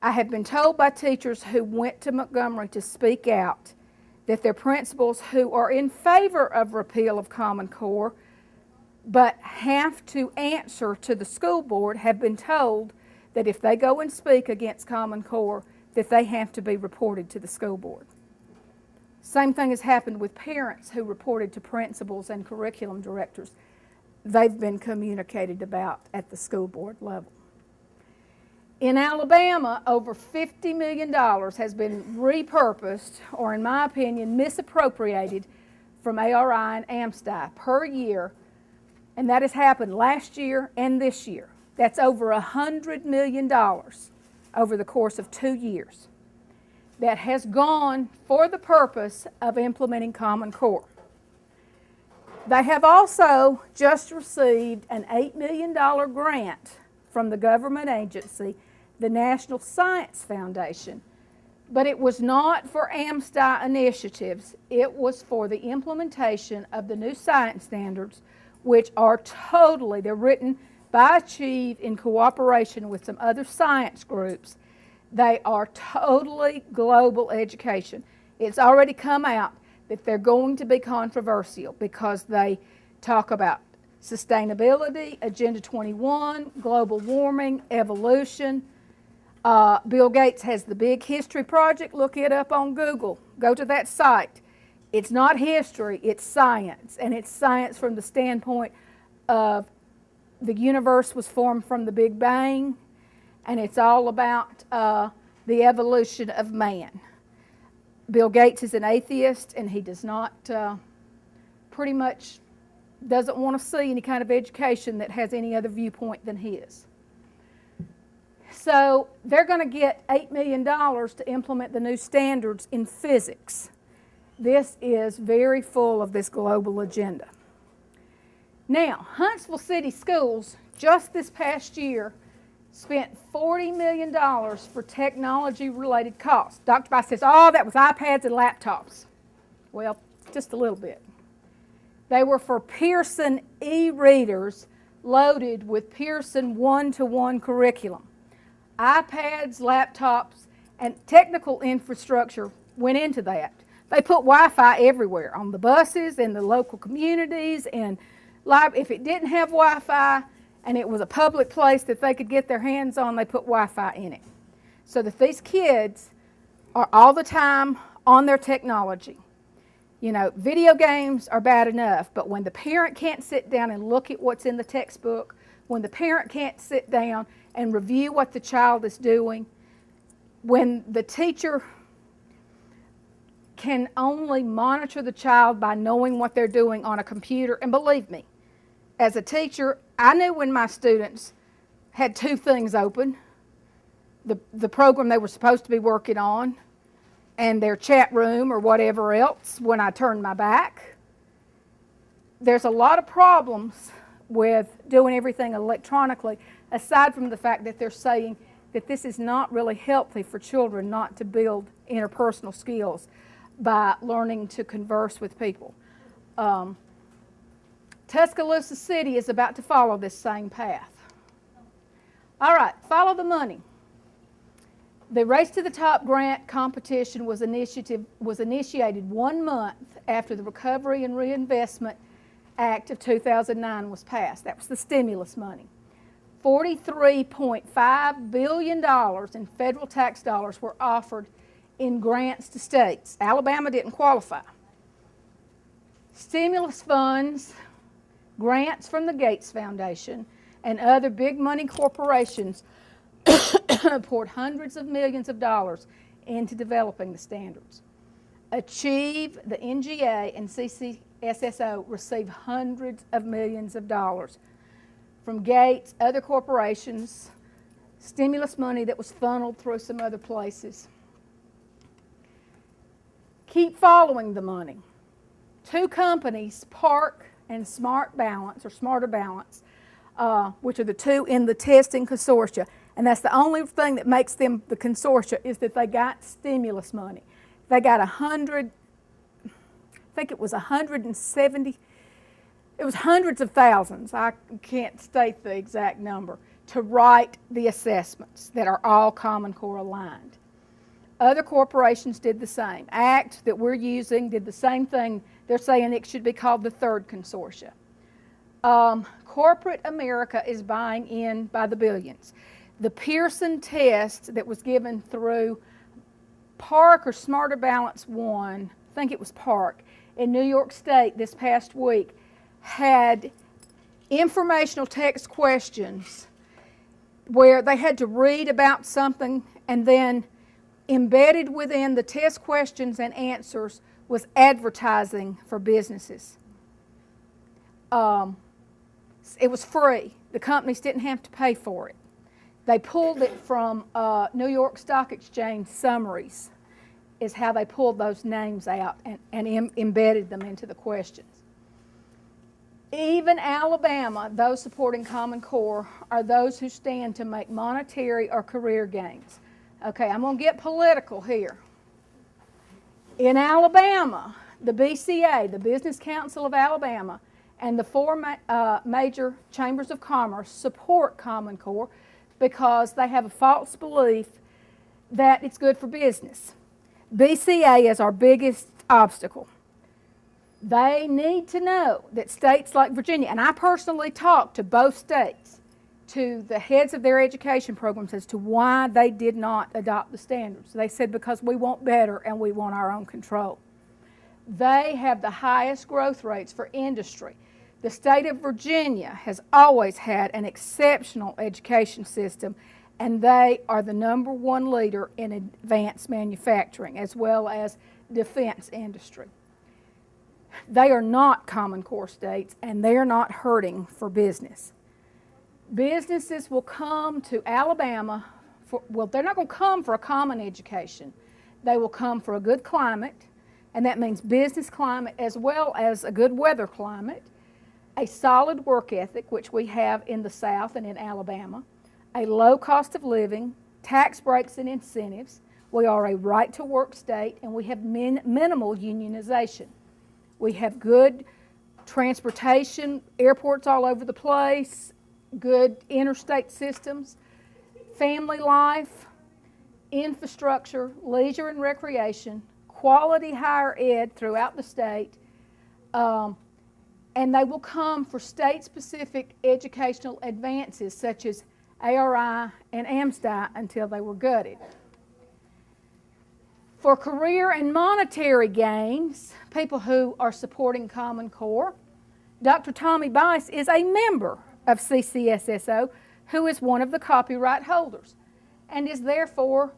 I have been told by teachers who went to Montgomery to speak out that their principals who are in favor of repeal of Common Core but have to answer to the school board have been told that if they go and speak against Common Core, that they have to be reported to the school board. Same thing has happened with parents who reported to principals and curriculum directors. They've been communicated about at the school board level. In Alabama, over $50 million has been repurposed, or in my opinion, misappropriated from ARI and AMSTI per year, and that has happened last year and this year. That's over $100 million over the course of 2 years that has gone for the purpose of implementing Common Core. They have also just received an $8 million grant from the government agency, the National Science Foundation, but it was not for AMSTI initiatives. It was for the implementation of the new science standards, which are totally, they're written by Achieve in cooperation with some other science groups. They are totally global education. It's already come out that they're going to be controversial because they talk about sustainability, Agenda 21, global warming, evolution. Bill Gates has the Big History Project. Look it up on Google. Go to that site. It's not history, it's science. And it's science from the standpoint of the universe was formed from the Big Bang, and it's all about the evolution of man. Bill Gates is an atheist, and he does not, pretty much doesn't want to see any kind of education that has any other viewpoint than his. So they're going to get $8 million to implement the new standards in physics. This is very full of this global agenda. Now, Huntsville City Schools, just this past year, spent $40 million for technology-related costs. Dr. Bice says, oh, that was iPads and laptops. Well, just a little bit. They were for Pearson e-readers loaded with Pearson one-to-one curriculum. iPads, laptops, and technical infrastructure went into that. They put Wi-Fi everywhere, on the buses, in the local communities, and if it didn't have Wi-Fi and it was a public place that they could get their hands on, they put Wi-Fi in it. So that these kids are all the time on their technology. You know, video games are bad enough, but when the parent can't sit down and look at what's in the textbook, when the parent can't sit down and review what the child is doing, when the teacher can only monitor the child by knowing what they're doing on a computer, and believe me, as a teacher, I knew when my students had two things open, the program they were supposed to be working on and their chat room or whatever else when I turned my back. There's a lot of problems with doing everything electronically, aside from the fact that they're saying that this is not really healthy for children not to build interpersonal skills by learning to converse with people. Tuscaloosa City is about to follow this same path. All right, follow the money. The Race to the Top grant competition was initiated 1 month after the Recovery and Reinvestment Act of 2009 was passed. That was the stimulus money. $43.5 billion in federal tax dollars were offered in grants to states. Alabama didn't qualify. Stimulus funds, grants from the Gates Foundation, and other big money corporations poured hundreds of millions of dollars into developing the standards. Achieve, the NGA, and CCSSO received hundreds of millions of dollars from Gates, other corporations, stimulus money that was funneled through some other places. Keep following the money. Two companies, Park and Smart Balance, or Smarter Balance, which are the two in the testing consortia. And that's the only thing that makes them the consortia, is that they got stimulus money. They got I think it was 170, it was hundreds of thousands. I can't state the exact number. to write the assessments that are all Common Core aligned. Other corporations did the same. ACT that we're using did the same thing. They're saying it should be called the third consortia. Corporate America is buying in by the billions. The Pearson test that was given through Park or Smarter Balance One, I think it was Park, in New York State this past week, had informational text questions where they had to read about something, and then embedded within the test questions and answers was advertising for businesses. It was free. The companies didn't have to pay for it. They pulled it from New York Stock Exchange summaries, is how they pulled those names out and embedded them into the questions. Even Alabama, those supporting Common Core, are those who stand to make monetary or career gains. Okay, I'm going to get political here. In Alabama, the BCA, the Business Council of Alabama, and the four major chambers of commerce support Common Core because they have a false belief that it's good for business. BCA is our biggest obstacle. They need to know that states like Virginia, and I personally talked to both states, to the heads of their education programs as to why they did not adopt the standards. They said because we want better and we want our own control. They have the highest growth rates for industry. The state of Virginia has always had an exceptional education system, and they are the #1 leader in advanced manufacturing as well as defense industry. They are not Common Core states, and they are not hurting for business. Businesses will come to Alabama they're not going to come for a common education. They will come for a good climate, and that means business climate as well as a good weather climate, a solid work ethic, which we have in the South and in Alabama, a low cost of living, tax breaks and incentives. We are a right-to-work state, and we have minimal unionization. We have good transportation, airports all over the place, good interstate systems, family life, infrastructure, leisure and recreation, quality higher ed throughout the state, and they will come for state-specific educational advances such as ARI and AMSTI until they were gutted. For career and monetary gains, people who are supporting Common Core, Dr. Tommy Bice is a member of CCSSO, who is one of the copyright holders, and is therefore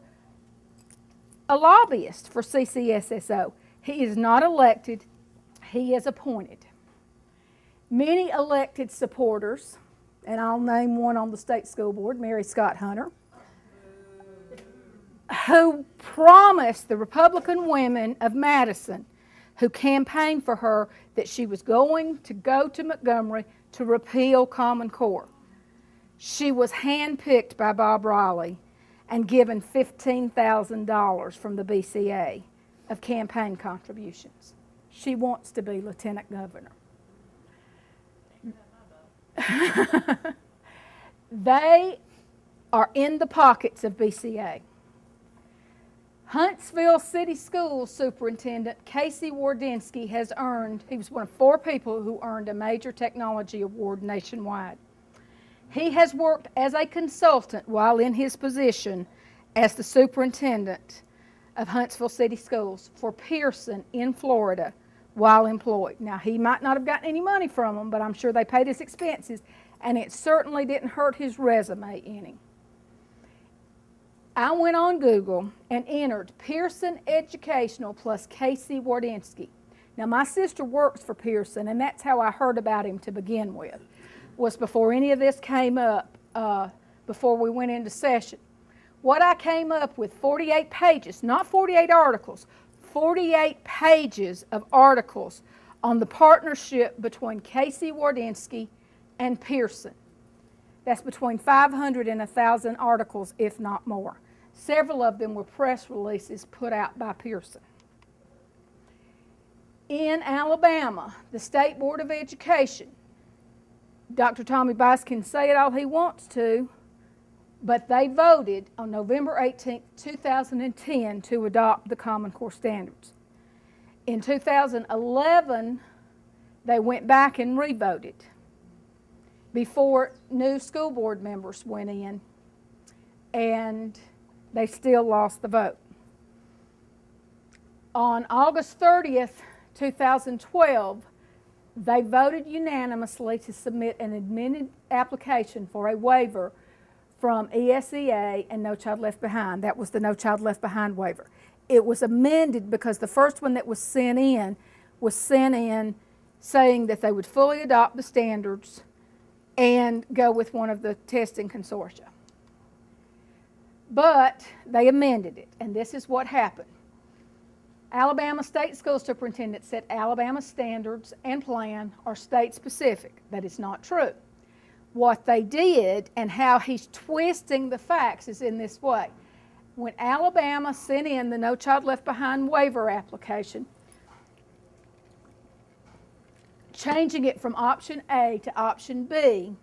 a lobbyist for CCSSO. He is not elected, he is appointed. Many elected supporters, and I'll name one on the state school board, Mary Scott Hunter, who promised the Republican women of Madison who campaigned for her that she was going to go to Montgomery to repeal Common Core. She was handpicked by Bob Riley and given $15,000 from the BCA of campaign contributions. She wants to be lieutenant governor. They are in the pockets of BCA. Huntsville City Schools Superintendent Casey Wardynski has earned, he was one of 4 people who earned a major technology award nationwide. He has worked as a consultant while in his position as the superintendent of Huntsville City Schools for Pearson in Florida while employed. Now, he might not have gotten any money from them, but I'm sure they paid his expenses, and it certainly didn't hurt his resume any. I went on Google and entered Pearson Educational plus Casey Wardynski. Now, my sister works for Pearson, and that's how I heard about him to begin with, was before any of this came up, before we went into session. What I came up with, 48 pages, not 48 articles, 48 pages of articles on the partnership between Casey Wardynski and Pearson. That's between 500 and 1,000 articles, if not more. Several of them were press releases put out by Pearson. In Alabama, the State Board of Education, Dr. Tommy Bice can say it all he wants to, But they voted on November 18, 2010 to adopt the Common Core standards. In 2011, they went back and re-voted before new school board members went in, and they still lost the vote. On August 30th, 2012, they voted unanimously to submit an amended application for a waiver from ESEA and No Child Left Behind. That was the No Child Left Behind waiver. It was amended because the first one that was sent in saying that they would fully adopt the standards and go with one of the testing consortia. But they amended it, and this is what happened. Alabama State School Superintendent said Alabama standards and plan are state-specific. That is not true. What they did and how he's twisting the facts is in this way. When Alabama sent in the No Child Left Behind waiver application, changing it from option A to option B,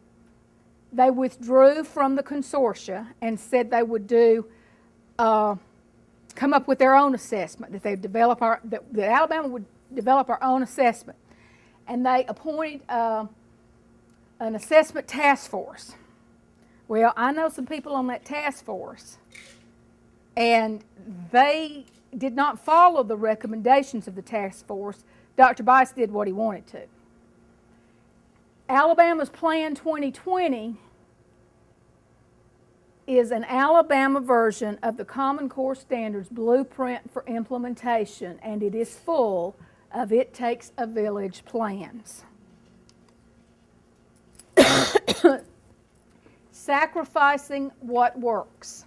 they withdrew from the consortia and said they would come up with their own assessment, that Alabama would develop our own assessment. And they appointed an assessment task force. Well, I know some people on that task force, and they did not follow the recommendations of the task force. Dr. Bice did what he wanted to. Alabama's Plan 2020 is an Alabama version of the Common Core Standards blueprint for implementation, and it is full of It Takes a Village plans. Sacrificing what works.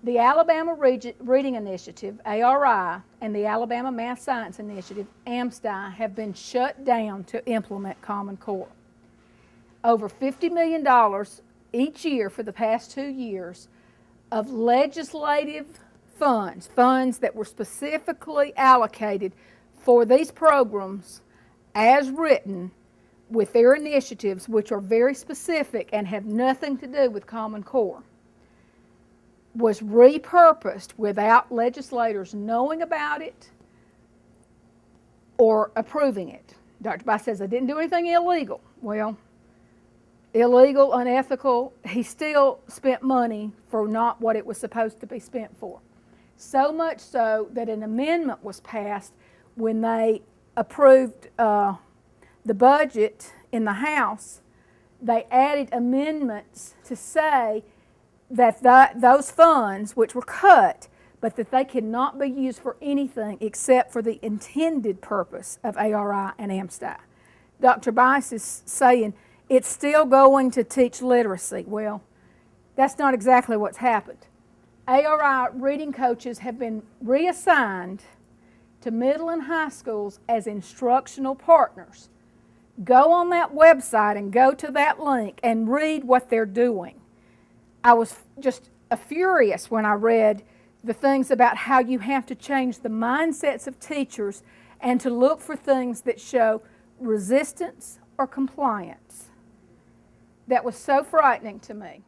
The Alabama Reading Initiative, ARI, and the Alabama Math Science Initiative, AMSTI, have been shut down to implement Common Core. Over $50 million each year for the past 2 years of legislative funds that were specifically allocated for these programs as written with their initiatives, which are very specific and have nothing to do with Common Core, was repurposed without legislators knowing about it or approving it. Dr. Bice says, I didn't do anything illegal. Well, illegal, unethical, he still spent money for not what it was supposed to be spent for. So much so that an amendment was passed when they approved the budget in the House. They added amendments to say that those funds, which were cut, but that they cannot be used for anything except for the intended purpose of ARI and AMSTI. Dr. Bice is saying it's still going to teach literacy. Well, that's not exactly what's happened. ARI reading coaches have been reassigned to middle and high schools as instructional partners. Go on that website and go to that link and read what they're doing. I was just furious when I read the things about how you have to change the mindsets of teachers and to look for things that show resistance or compliance. That was so frightening to me.